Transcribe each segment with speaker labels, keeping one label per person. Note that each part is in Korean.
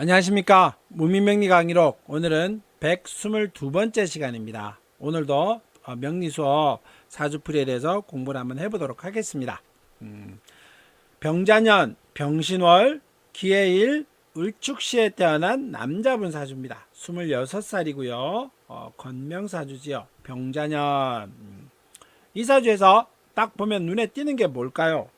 Speaker 1: 안녕하십니까. 무민명리 강의록 오늘은 122번째 시간입니다. 오늘도 명리 수업 사주풀이에 대해서 공부를 한번 해보도록 하겠습니다. 병자년, 병신월, 기해일, 을축시에 태어난 남자분 사주입니다. 26살이고요. 건명사주지요. 병자년. 이 사주에서 딱 보면 눈에 띄는 게 뭘까요?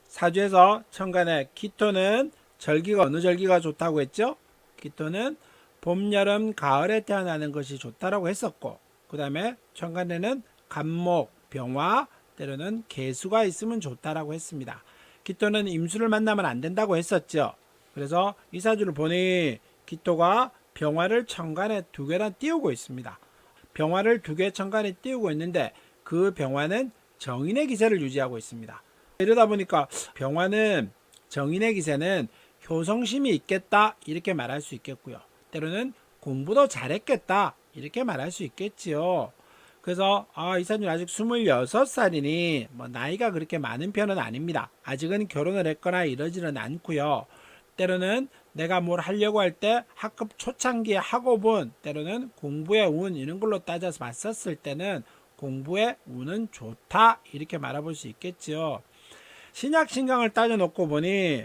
Speaker 1: 사주에서 천간에 기토는 절기가 어느 절기가 좋다고 했죠? 기토는 봄, 여름, 가을에 태어나는 것이 좋다라고 했었고, 그 다음에 천간에는 간목, 병화, 때로는 개수가 있으면 좋다라고 했습니다. 기토는 임수를 만나면 안 된다고 했었죠. 그래서 이 사주를 보니 기토가 병화를 천간에 두 개나 띄우고 있습니다. 병화를 두 개 천간에 띄우고 있는데 그 병화는 정인의 기세를 유지하고 있습니다. 이러다 보니까 병화는 정인의 기세는 효성심이 있겠다 이렇게 말할 수 있겠고요. 때로는 공부도 잘했겠다 이렇게 말할 수 있겠지요. 그래서 이 사람이 아직 26살이니 뭐 나이가 그렇게 많은 편은 아닙니다. 아직은 결혼을 했거나 이러지는 않고요. 때로는 내가 뭘 하려고 할 때 학급 초창기의 학업은 때로는 공부의 운 이런 걸로 따져서 봤었을 때는 공부의 운은 좋다 이렇게 말해볼 수 있겠지요. 신약신강을 따져놓고 보니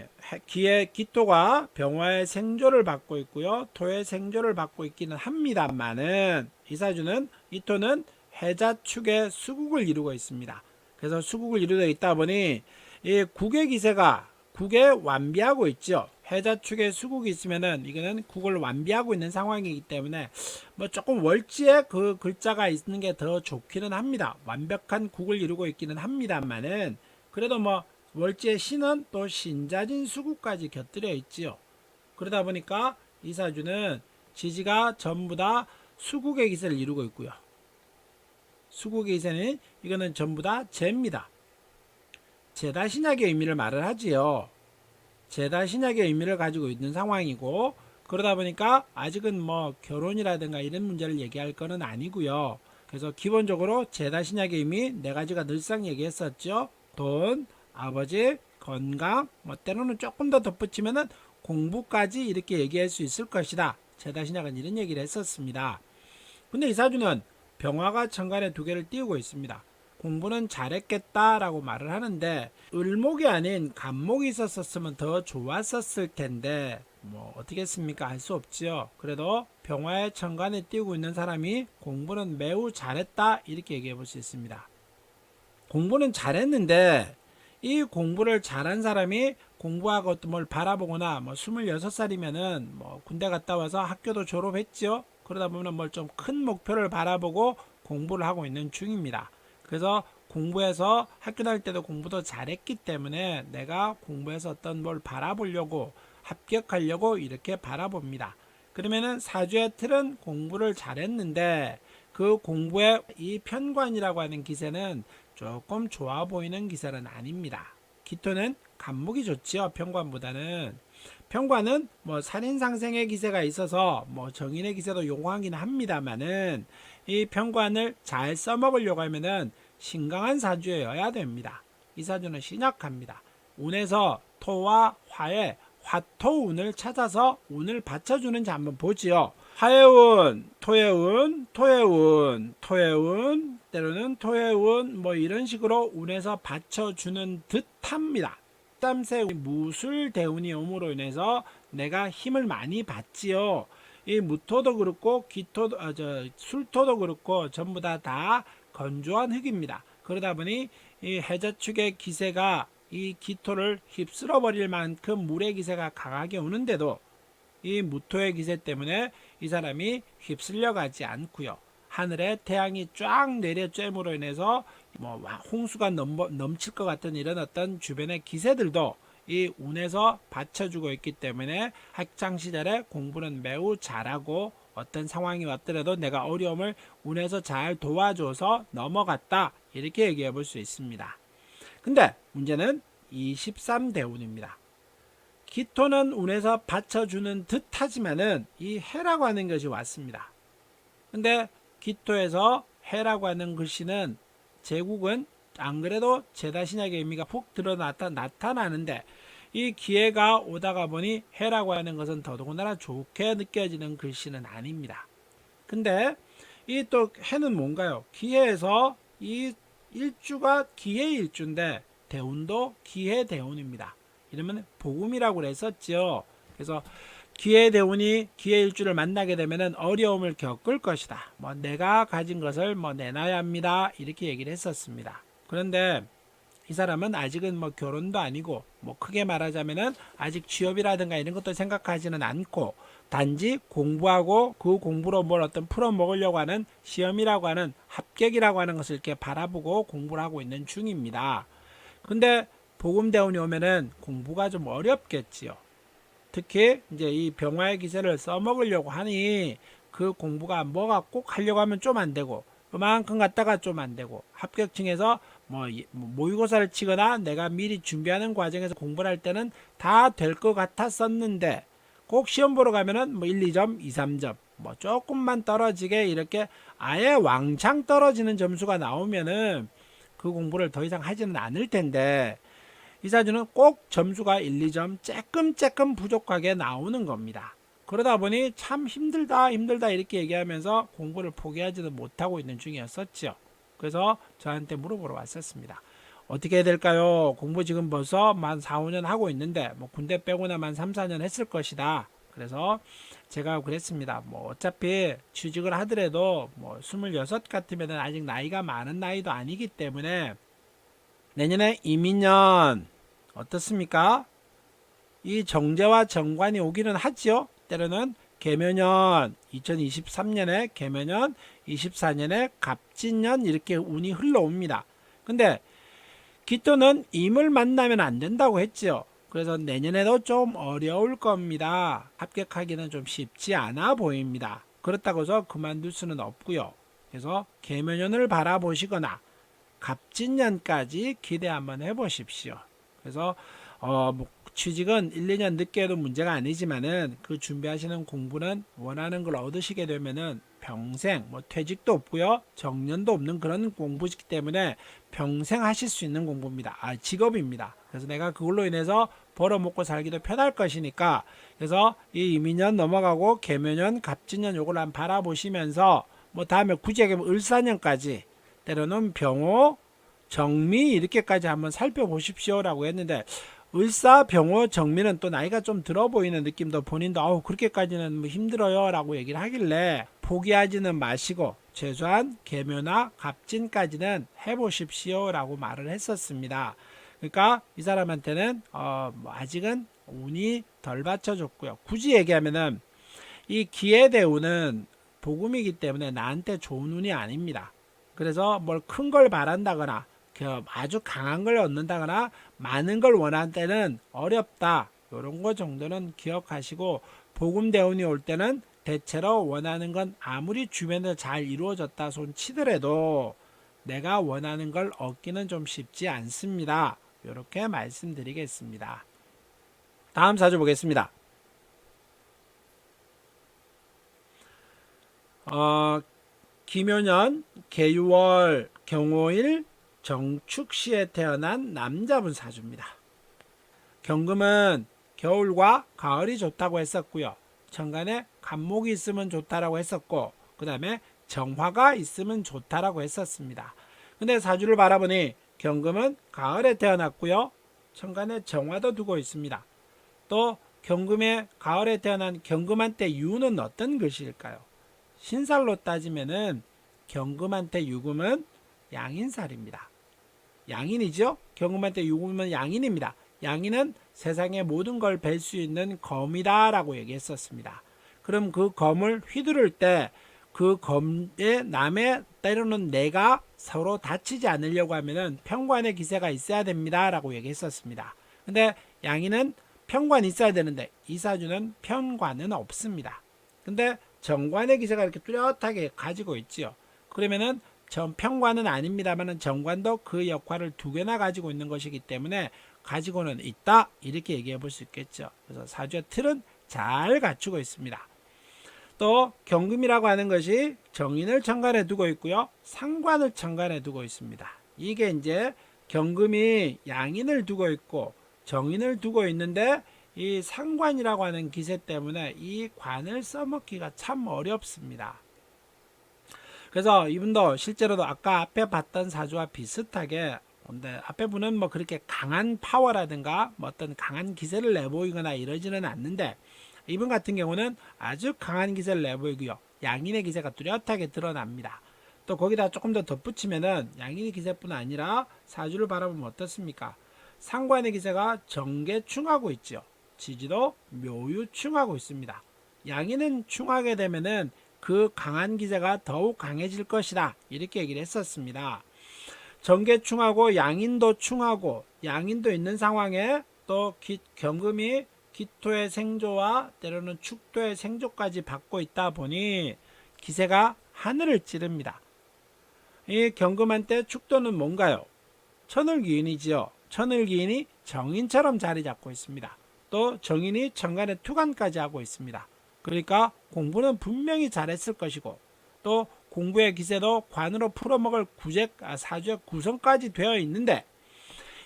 Speaker 1: 기토가 병화의 생조를 받고 있고요. 토의 생조를 받고 있기는 합니다만은 이 사주는 이토는 해자축의 수국을 이루고 있습니다. 그래서 수국을 이루고 있다 보니 이 국의 기세가 국에 완비하고 있죠. 해자축의 수국이 있으면은 이거는 국을 완비하고 있는 상황이기 때문에 뭐 조금 월지에 그 글자가 있는 게 더 좋기는 합니다. 완벽한 국을 이루고 있기는 합니다만은 그래도 뭐 월지의 신은 또 신자진 수국까지 곁들여 있지요. 그러다 보니까 이 사주는 지지가 전부 다 수국의 기세를 이루고 있고요. 수국의 기세는 이거는 전부 다 재입니다. 재다 신약의 의미를 말을 하지요. 재다 신약의 의미를 가지고 있는 상황이고 그러다 보니까 아직은 뭐 결혼이라든가 이런 문제를 얘기할 거는 아니고요. 그래서 기본적으로 재다 신약의 의미 네 가지가 늘상 얘기했었죠. 돈, 아버지, 건강, 뭐 때로는 조금 더 덧붙이면은 공부까지 이렇게 얘기할 수 있을 것이다. 재다 신약은 이런 얘기를 했었습니다. 근데 이 사주는 병화가 천간에 두 개를 띄우고 있습니다. 공부는 잘했겠다라고 말을 하는데 을목이 아닌 간목이 있었으면 더 좋았었을 텐데 뭐 어떻겠습니까? 할 수 없지요. 그래도 병화의 천간에 띄우고 있는 사람이 공부는 매우 잘했다 이렇게 얘기해 볼 수 있습니다. 공부는 잘했는데 이 공부를 잘한 사람이 공부하고 또 뭘 바라보거나 뭐 26살이면은 뭐 군대 갔다 와서 학교도 졸업했죠. 그러다 보면 뭘 좀 큰 목표를 바라보고 공부를 하고 있는 중입니다. 그래서 공부해서 학교 다닐 때도 공부도 잘했기 때문에 내가 공부해서 어떤 뭘 바라보려고 합격하려고 이렇게 바라봅니다. 그러면은 사주의 틀은 공부를 잘했는데 그 공부의 이 편관이라고 하는 기세는 조금 좋아 보이는 기세는 아닙니다. 기토는 간목이 좋지요. 편관보다는. 편관은 뭐 살인상생의 기세가 있어서 뭐 정인의 기세도 용하긴 합니다만은 이 편관을 잘 써먹으려고 하면은 신강한 사주여야 됩니다. 이 사주는 신약합니다. 운에서 토와 화의 화토운을 찾아서 운을 받쳐주는지 한번 보지요. 화의 운, 토의 운, 토의 운, 토의 운, 때로는 토의 운, 뭐 이런 식으로 운에서 받쳐주는 듯합니다. 땀새 무술 대운이 오므로 인해서 내가 힘을 많이 받지요. 이 무토도 그렇고 기토도 술토도 그렇고 전부 다 건조한 흙입니다. 그러다 보니 이 해자축의 기세가 이 기토를 휩쓸어 버릴 만큼 물의 기세가 강하게 오는데도 이 무토의 기세 때문에 이 사람이 휩쓸려 가지 않고요. 하늘에 태양이 쫙 내려 쬐므로 인해서 뭐 홍수가 넘칠 것 같은 이런 어떤 주변의 기세들도 이 운에서 받쳐주고 있기 때문에 학창 시절에 공부는 매우 잘하고 어떤 상황이 왔더라도 내가 어려움을 운에서 잘 도와줘서 넘어갔다 이렇게 얘기해 볼 수 있습니다. 근데 문제는 23대운입니다. 기토는 운에서 받쳐주는 듯 하지만은 이 해라고 하는 것이 왔습니다. 근데 기토에서 해라고 하는 글씨는 제국은 안 그래도 제다신약의 의미가 푹 드러났다 나타나는데 이 기회가 오다가 보니 해라고 하는 것은 더더군다나 좋게 느껴지는 글씨는 아닙니다. 근데 이 또 해는 뭔가요? 기해에서 이 일주가 기해 일주인데 대운도 기해 대운입니다. 이러면 복음이라고 그랬었죠. 그래서 기해 대운이 기해 일주를 만나게 되면은 어려움을 겪을 것이다. 뭐 내가 가진 것을 뭐 내놔야 합니다. 이렇게 얘기를 했었습니다. 그런데 이 사람은 아직은 뭐 결혼도 아니고 뭐 크게 말하자면은 아직 취업이라든가 이런 것도 생각하지는 않고 단지 공부하고 그 공부로 뭘 어떤 풀어 먹으려고 하는 시험이라고 하는 합격이라고 하는 것을 이렇게 바라보고 공부를 하고 있는 중입니다. 근데 복음대운이 오면은 공부가 좀 어렵겠지요. 특히 이제 이 병화의 기세를 써먹으려고 하니 그 공부가 뭐가 꼭 하려고 하면 좀 안 되고 그만큼 갔다가 좀 안 되고 합격층에서 뭐 모의고사를 치거나 내가 미리 준비하는 과정에서 공부를 할 때는 다 될 것 같았었는데 꼭 시험 보러 가면은 뭐 1, 2점, 2, 3점 뭐 조금만 떨어지게 이렇게 아예 왕창 떨어지는 점수가 나오면은 그 공부를 더 이상 하지는 않을 텐데 이 사주는 꼭 점수가 1, 2점 조금 부족하게 나오는 겁니다. 그러다 보니 참 힘들다 이렇게 얘기하면서 공부를 포기하지도 못하고 있는 중이었었죠. 그래서 저한테 물어보러 왔었습니다. 어떻게 해야 될까요? 공부 지금 벌써 만 4, 5년 하고 있는데 뭐 군대 빼고나 만 3, 4년 했을 것이다. 그래서 제가 그랬습니다. 뭐 어차피 취직을 하더라도 뭐 26 같으면 아직 나이가 많은 나이도 아니기 때문에 내년에 이민년 어떻습니까? 이 정제와 정관이 오기는 하지요. 때로는 계묘년 2023년에 계묘년 24년에 갑진년 이렇게 운이 흘러옵니다. 근데 기토는 임을 만나면 안 된다고 했지요. 그래서 내년에도 좀 어려울 겁니다. 합격하기는 좀 쉽지 않아 보입니다. 그렇다고 해서 그만둘 수는 없고요. 그래서 계묘년을 바라보시거나 갑진년까지 기대 한번 해보십시오. 그래서 뭐 취직은 1, 2년 늦게 해도 문제가 아니지만은 그 준비하시는 공부는 원하는 걸 얻으시게 되면은 평생 뭐 퇴직도 없고요. 정년도 없는 그런 공부이기 때문에 평생 하실 수 있는 공부입니다. 직업입니다. 그래서 내가 그걸로 인해서 벌어먹고 살기도 편할 것이니까 그래서 이 이민년 넘어가고 계묘년, 갑진년 요걸 한번 바라보시면서 뭐 다음에 굳이 얘기하면 을사년까지 때로는 병호, 정미 이렇게까지 한번 살펴보십시오라고 했는데 을사, 병호, 정미는 또 나이가 좀 들어 보이는 느낌도 본인도 그렇게까지는 뭐 힘들어요 라고 얘기를 하길래 포기하지는 마시고 최소한 계묘나 갑진까지는 해보십시오 라고 말을 했었습니다. 그러니까 이 사람한테는 뭐 아직은 운이 덜 받쳐줬고요. 굳이 얘기하면은 이 기해대운은 복음이기 때문에 나한테 좋은 운이 아닙니다. 그래서 뭘 큰 걸 바란다거나 아주 강한 걸 얻는다거나 많은 걸 원할 때는 어렵다. 이런 거 정도는 기억하시고 복음 대운이 올 때는 대체로 원하는 건 아무리 주변에서 잘 이루어졌다 손 치더라도 내가 원하는 걸 얻기는 좀 쉽지 않습니다. 이렇게 말씀드리겠습니다. 다음 사주 보겠습니다. 기묘년 계유월 경호일 정축시에 태어난 남자분 사주입니다. 경금은 겨울과 가을이 좋다고 했었고요. 천간에 간목이 있으면 좋다라고 했었고 그 다음에 정화가 있으면 좋다라고 했었습니다. 근데 사주를 바라보니 경금은 가을에 태어났고요. 천간에 정화도 두고 있습니다. 또 경금에 가을에 태어난 경금한테 유는 어떤 글씨일까요? 신살로 따지면은 경금한테 유금은 양인살입니다. 양인이죠. 경금한테 유금은 양인입니다. 양인은 세상의 모든 걸 뵐 수 있는 검이다 라고 얘기했었습니다. 그럼 그 검을 휘두를 때 그 검에 남의 때로는 내가 서로 다치지 않으려고 하면은 편관의 기세가 있어야 됩니다 라고 얘기했었습니다. 근데 양인은 편관이 있어야 되는데 이 사주는 편관은 없습니다. 근데 정관의 기세가 이렇게 뚜렷하게 가지고 있지요. 그러면은 편관은 아닙니다만 정관도 그 역할을 두 개나 가지고 있는 것이기 때문에 가지고는 있다 이렇게 얘기해 볼 수 있겠죠. 그래서 사주의 틀은 잘 갖추고 있습니다. 또 경금이라고 하는 것이 정인을 천간에 두고 있고요. 상관을 천간에 두고 있습니다. 이게 이제 경금이 양인을 두고 있고 정인을 두고 있는데 이 상관이라고 하는 기세 때문에 이 관을 써먹기가 참 어렵습니다. 그래서 이분도 실제로도 아까 앞에 봤던 사주와 비슷하게, 근데 앞에 분은 뭐 그렇게 강한 파워라든가 뭐 어떤 강한 기세를 내보이거나 이러지는 않는데, 이분 같은 경우는 아주 강한 기세를 내보이고요. 양인의 기세가 뚜렷하게 드러납니다. 또 거기다 조금 더 덧붙이면은 양인의 기세뿐 아니라 사주를 바라보면 어떻습니까? 상관의 기세가 정계충하고 있죠. 지지도 묘유충하고 있습니다. 양인은 충하게 되면은 그 강한 기세가 더욱 강해질 것이다, 이렇게 얘기를 했었습니다. 정계충하고 양인도 충하고 양인도 있는 상황에 또 경금이 기토의 생조와 때로는 축토의 생조까지 받고 있다 보니 기세가 하늘을 찌릅니다. 이 경금한테 축토는 뭔가요? 천을기인이지요. 천을기인이 정인처럼 자리 잡고 있습니다. 또 정인이 천간의 투간까지 하고 있습니다. 그러니까 공부는 분명히 잘했을 것이고, 또 공부의 기세도 관으로 풀어먹을 사주의 구성까지 되어 있는데,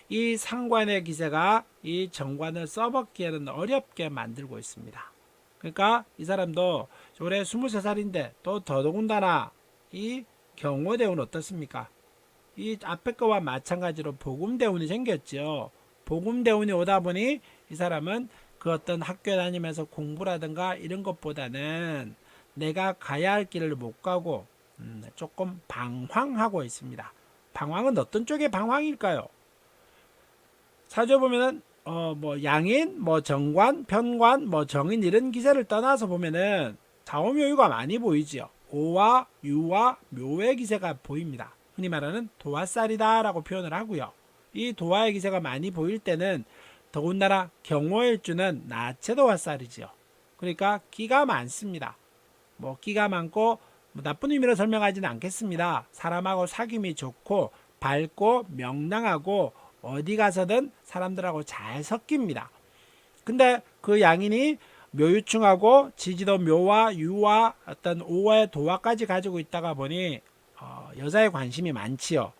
Speaker 1: 이 상관의 기세가 이 정관을 써먹기에는 어렵게 만들고 있습니다. 그러니까 이 사람도 올해 23살인데 또 더더군다나 이 경호대운은 어떻습니까? 이 앞에 거와 마찬가지로 복음대운이 생겼죠. 복음대운이 오다 보니 이 사람은 그 어떤 학교에 다니면서 공부라든가 이런 것보다는 내가 가야 할 길을 못 가고 조금 방황하고 있습니다. 방황은 어떤 쪽의 방황일까요? 사주 보면은 뭐 양인, 뭐 정관, 편관, 뭐 정인 이런 기세를 떠나서 보면은 좌우묘유가 많이 보이지요. 오와 유와 묘의 기세가 보입니다. 흔히 말하는 도화살이다라고 표현을 하고요. 이 도화의 기세가 많이 보일 때는 더군다나 경호일주는 나체도화살이지요. 그러니까 끼가 많습니다. 뭐 끼가 많고 뭐 나쁜 의미로 설명하지는 않겠습니다. 사람하고 사귐이 좋고 밝고 명랑하고 어디 가서든 사람들하고 잘 섞입니다. 근데 그 양인이 묘유충하고 지지도 묘와 유와 어떤 오와의 도화까지 가지고 있다가 보니 여자의 관심이 많지요.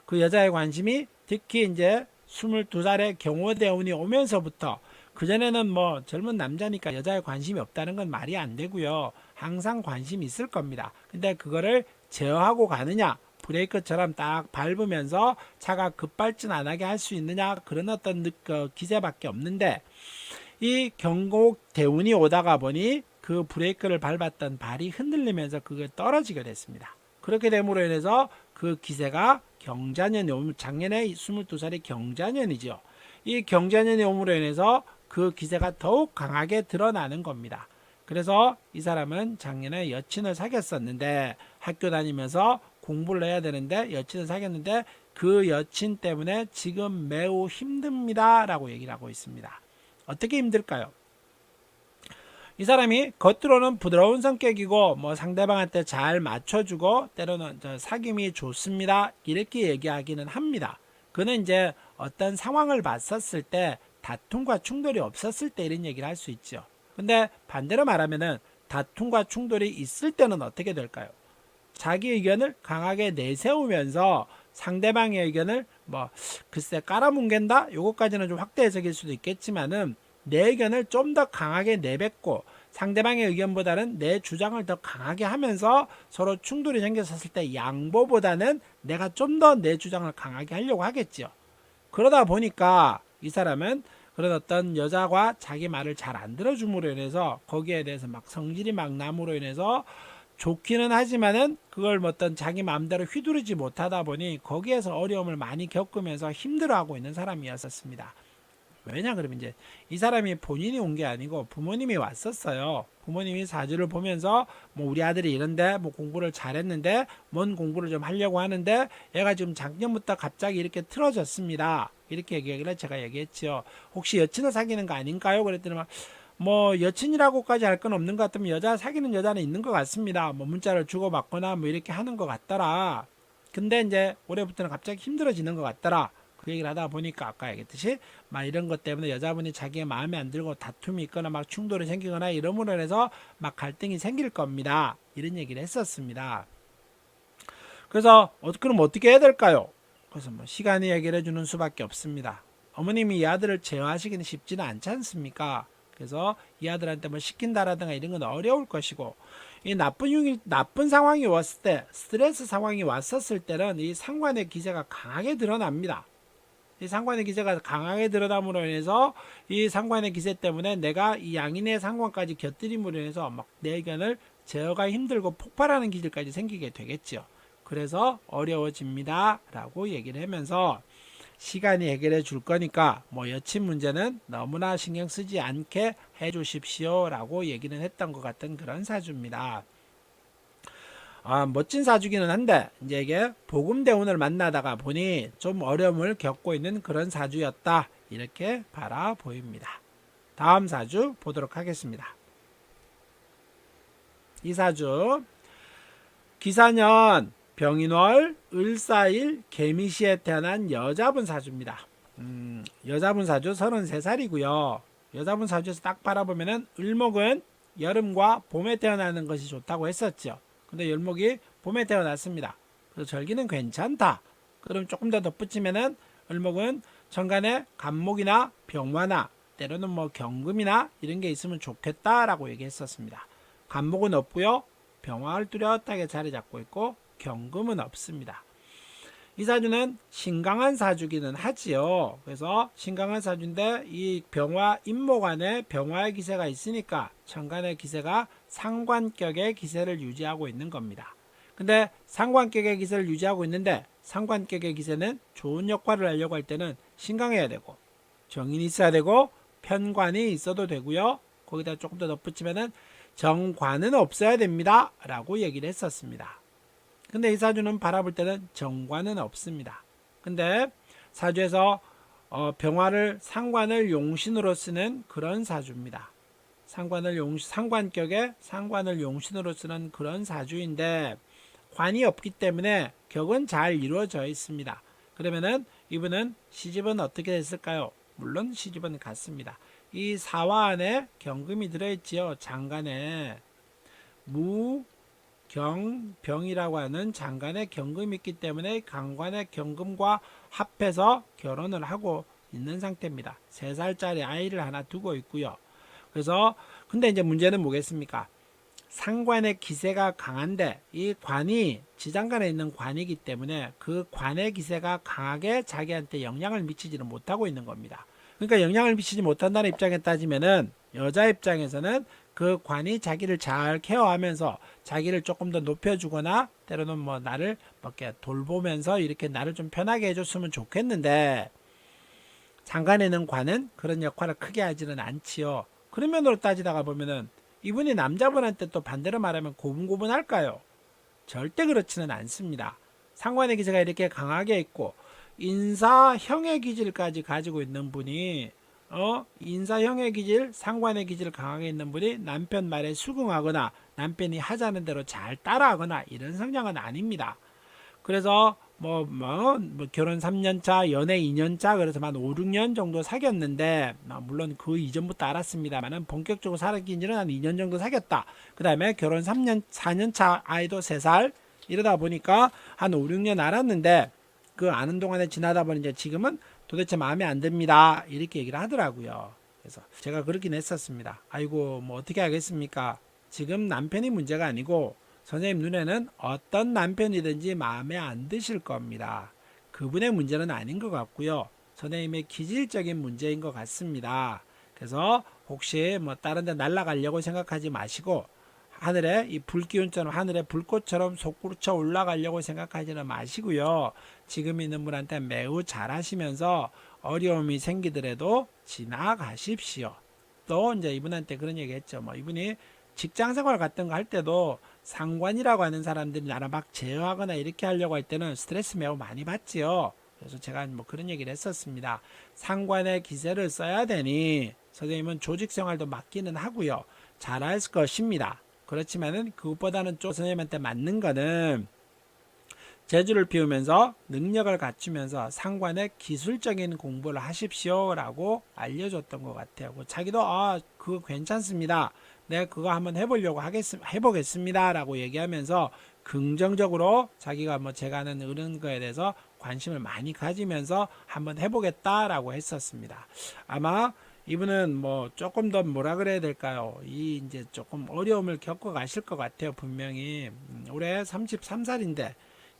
Speaker 1: 그 여자의 관심이 특히 이제 22살의 경호대운이 오면서부터, 그전에는 뭐 젊은 남자니까 여자에 관심이 없다는 건 말이 안 되고요. 항상 관심이 있을 겁니다. 근데 그거를 제어하고 가느냐, 브레이크처럼 딱 밟으면서 차가 급발진 안 하게 할 수 있느냐, 그런 어떤 기세밖에 없는데, 이 경호대운이 오다가 보니 그 브레이크를 밟았던 발이 흔들리면서 그게 떨어지게 됐습니다. 그렇게 됨으로 인해서 그 기세가 경자년이 오면, 작년에 22살이 경자년이죠. 이 경자년이 옴으로 인해서 그 기세가 더욱 강하게 드러나는 겁니다. 그래서 이 사람은 작년에 여친을 사귀었었는데, 학교 다니면서 공부를 해야 되는데 여친을 사귀었는데 그 여친 때문에 지금 매우 힘듭니다 라고 얘기를 하고 있습니다. 어떻게 힘들까요? 이 사람이 겉으로는 부드러운 성격이고 뭐 상대방한테 잘 맞춰주고 때로는 사귐이 좋습니다, 이렇게 얘기하기는 합니다. 그는 이제 어떤 상황을 맞섰을 때 다툼과 충돌이 없었을 때 이런 얘기를 할 수 있죠. 근데 반대로 말하면은 다툼과 충돌이 있을 때는 어떻게 될까요? 자기 의견을 강하게 내세우면서 상대방의 의견을 뭐 글쎄 깔아뭉갠다, 요거까지는 좀 확대 해석일 수도 있겠지만은 내 의견을 좀 더 강하게 내뱉고 상대방의 의견보다는 내 주장을 더 강하게 하면서 서로 충돌이 생겼을 때 양보보다는 내가 좀 더 내 주장을 강하게 하려고 하겠죠. 그러다 보니까 이 사람은 그런 어떤 여자가 자기 말을 잘 안 들어줌으로 인해서 거기에 대해서 막 성질이 막 남으로 인해서 좋기는 하지만은 그걸 어떤 자기 마음대로 휘두르지 못하다 보니 거기에서 어려움을 많이 겪으면서 힘들어하고 있는 사람이었습니다. 왜냐 그러면 이제 이 사람이 본인이 온 게 아니고 부모님이 왔었어요. 부모님이 사주를 보면서 뭐 우리 아들이 이런데 뭐 공부를 잘했는데 뭔 공부를 좀 하려고 하는데 얘가 지금 작년부터 갑자기 이렇게 틀어졌습니다, 이렇게 얘기하길래 제가 얘기했죠. 혹시 여친을 사귀는 거 아닌가요? 그랬더니 뭐 여친이라고까지 할 건 없는 것 같으면 여자 사귀는 여자는 있는 것 같습니다. 뭐 문자를 주고받거나 뭐 이렇게 하는 것 같더라. 근데 이제 올해부터는 갑자기 힘들어지는 것 같더라. 그 얘기를 하다 보니까 아까 얘기했듯이 막 이런 것 때문에 여자분이 자기의 마음에 안 들고 다툼이 있거나 막 충돌이 생기거나 이러므로 인해서 막 갈등이 생길 겁니다, 이런 얘기를 했었습니다. 그래서 그럼 어떻게 해야 될까요? 그래서 뭐 시간이 얘기를 해주는 수밖에 없습니다. 어머님이 이 아들을 제어하시기는 쉽지는 않지 않습니까? 그래서 이 아들한테 뭐 시킨다라든가 이런 건 어려울 것이고, 이 나쁜 상황이 왔을 때, 스트레스 상황이 왔었을 때는 이 상관의 기세가 강하게 드러납니다. 이 상관의 기세가 강하게 드러남으로 인해서 이 상관의 기세 때문에 내가 이 양인의 상관까지 곁들임으로 인해서 막 내 의견을 제어가 힘들고 폭발하는 기질까지 생기게 되겠죠. 그래서 어려워집니다 라고 얘기를 하면서 시간이 해결해 줄 거니까 뭐 여친 문제는 너무나 신경 쓰지 않게 해 주십시오 라고 얘기는 했던 것 같은 그런 사주입니다. 멋진 사주기는 한데 이제 이게 복음대운을 만나다가 보니 좀 어려움을 겪고 있는 그런 사주였다 이렇게 바라 보입니다. 다음 사주 보도록 하겠습니다. 이 사주 기사년 병인월 을사일 개미시에 태어난 여자분 사주입니다. 여자분 사주 33살이고요. 여자분 사주에서 딱 바라보면은 을목은 여름과 봄에 태어나는 것이 좋다고 했었죠. 근데 열목이 봄에 태어났습니다. 그래서 절기는 괜찮다. 그럼 조금 더 덧붙이면은 을목은 천간에 간목이나 병화나 때로는 뭐 경금이나 이런 게 있으면 좋겠다라고 얘기했었습니다. 간목은 없고요. 병화를 뚜렷하게 자리 잡고 있고 경금은 없습니다. 이 사주는 신강한 사주기는 하지요. 그래서 신강한 사주인데 이 병화 임목 안에 병화의 기세가 있으니까 천간의 기세가 상관격의 기세를 유지하고 있는 겁니다. 근데 상관격의 기세를 유지하고 있는데 상관격의 기세는 좋은 역할을 하려고 할 때는 신강해야 되고 정인이 있어야 되고 편관이 있어도 되고요. 거기다 조금 더 덧붙이면은 정관은 없어야 됩니다 라고 얘기를 했었습니다. 근데 이 사주는 바라볼 때는 정관은 없습니다. 근데 사주에서 병화를 상관을 용신으로 쓰는 그런 사주입니다. 상관격에 상관을 용신으로 쓰는 그런 사주인데 관이 없기 때문에 격은 잘 이루어져 있습니다. 그러면은 이분은 시집은 어떻게 됐을까요? 물론 시집은 같습니다. 이 사화 안에 경금이 들어있지요. 장간에 무, 경, 병이라고 하는 장간에 경금이 있기 때문에 강관의 경금과 합해서 결혼을 하고 있는 상태입니다. 3살짜리 아이를 하나 두고 있고요. 그래서 근데 이제 문제는 뭐겠습니까? 상관의 기세가 강한데 이 관이 지장간에 있는 관이기 때문에 그 관의 기세가 강하게 자기한테 영향을 미치지는 못하고 있는 겁니다. 그러니까 영향을 미치지 못한다는 입장에 따지면은 여자 입장에서는 그 관이 자기를 잘 케어하면서 자기를 조금 더 높여주거나 때로는 뭐 나를 이렇게 돌보면서 이렇게 나를 좀 편하게 해줬으면 좋겠는데 장간에는 관은 그런 역할을 크게 하지는 않지요. 그런 면으로 따지다가 보면은 이분이 남자분한테 또 반대로 말하면 고분고분할까요? 절대 그렇지는 않습니다. 상관의 기세가 이렇게 강하게 있고 인사형의 기질까지 가지고 있는 분이 인사형의 기질, 상관의 기질 강하게 있는 분이 남편 말에 수긍하거나 남편이 하자는 대로 잘 따라하거나 이런 성향은 아닙니다. 그래서 결혼 3년차, 연애 2년차, 그래서 한 5, 6년 정도 사귀었는데, 물론 그 이전부터 알았습니다만은 본격적으로 사귄 지는 한 2년 정도 사귀었다. 그 다음에 결혼 3년, 4년차 아이도 3살, 이러다 보니까 한 5, 6년 알았는데, 그 아는 동안에 지나다 보니 이제 지금은 도대체 마음에 안 듭니다. 이렇게 얘기를 하더라고요. 그래서 제가 그렇긴 했었습니다. 아이고, 뭐 어떻게 하겠습니까? 지금 남편이 문제가 아니고, 선생님 눈에는 어떤 남편이든지 마음에 안 드실 겁니다. 그분의 문제는 아닌 것 같고요. 선생님의 기질적인 문제인 것 같습니다. 그래서 혹시 뭐 다른 데 날아가려고 생각하지 마시고 하늘에 이 불기운처럼 하늘에 불꽃처럼 솟구쳐 올라가려고 생각하지는 마시고요. 지금 있는 분한테 매우 잘하시면서 어려움이 생기더라도 지나가십시오. 또 이제 이분한테 그런 얘기 했죠. 뭐 이분이 직장 생활 같은 거 할 때도 상관이라고 하는 사람들이 나를 막 제어하거나 이렇게 하려고 할 때는 스트레스 매우 많이 받지요. 그래서 제가 뭐 그런 얘기를 했었습니다. 상관의 기세를 써야 되니 선생님은 조직 생활도 맡기는 하고요. 잘할 것입니다. 그렇지만은 그것보다는 좀 선생님한테 맞는 거는 재주를 피우면서 능력을 갖추면서 상관의 기술적인 공부를 하십시오라고 알려줬던 것 같아요. 자기도 그거 괜찮습니다. 내가 그거 한번 해보겠습니다 라고 얘기하면서 긍정적으로 자기가 뭐 제가 하는 이런 거에 대해서 관심을 많이 가지면서 한번 해보겠다라고 했었습니다. 아마 이분은 뭐 조금 더 뭐라 그래야 될까요? 이 이제 조금 어려움을 겪어 가실 것 같아요. 분명히 올해 33살인데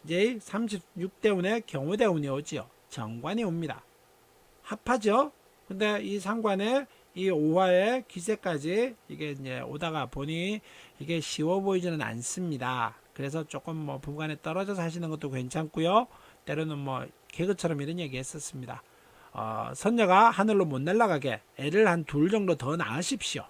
Speaker 1: 이제 36대운에 경우대운이 오지요. 정관이 옵니다. 합하죠. 근데 이 상관에 이 오화의 기세까지 이게 이제 오다가 보니 이게 쉬워 보이지는 않습니다. 그래서 조금 뭐 부부간에 떨어져서 하시는 것도 괜찮고요. 때로는 뭐 개그처럼 이런 얘기 했었습니다. 선녀가 하늘로 못 날아가게 애를 한 둘 정도 더 낳으십시오.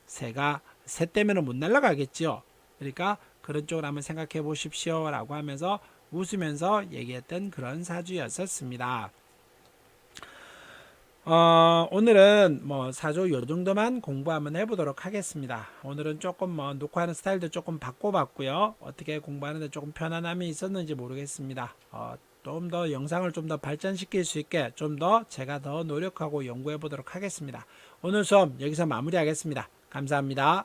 Speaker 1: 새 때면은 못 날아가겠죠. 그러니까 그런 쪽으로 한번 생각해 보십시오 라고 하면서 웃으면서 얘기했던 그런 사주였었습니다. 오늘은 뭐 사주 요 정도만 공부 한번 해보도록 하겠습니다. 오늘은 조금 뭐 녹화하는 스타일도 조금 바꿔봤고요. 어떻게 공부하는데 조금 편안함이 있었는지 모르겠습니다. 좀 더 영상을 좀 더 발전시킬 수 있게 좀 더 제가 더 노력하고 연구해 보도록 하겠습니다. 오늘 수업 여기서 마무리하겠습니다. 감사합니다.